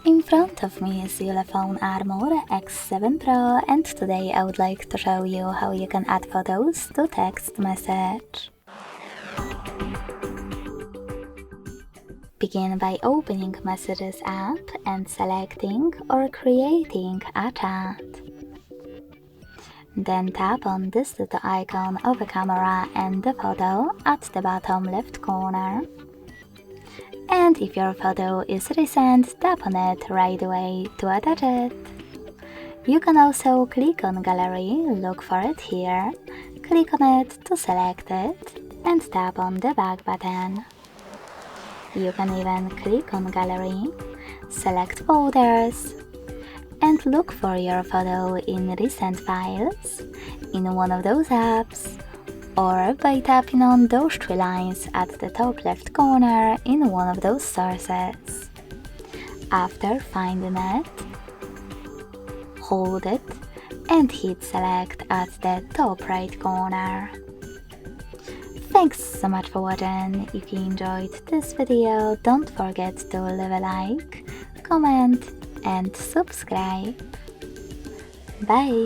In front of me is ULEFONE Armor X7 Pro, and today I would like to show you how you can add photos to text message. Begin by opening Messages app and selecting or creating a chat. Then tap on this little icon of a camera and the photo at the bottom left corner. And if your photo is recent, tap on it right away to attach it. You can also click on Gallery, look for it here, click on it to select it, and tap on the back button. You can even click on Gallery, select Folders, and look for your photo in Recent Files, in one of those apps, or by tapping on those three lines at the top left corner in one of those sources. After finding it, hold it and hit select at the top right corner. Thanks so much for watching. If you enjoyed this video, don't forget to leave a like, comment and subscribe. Bye!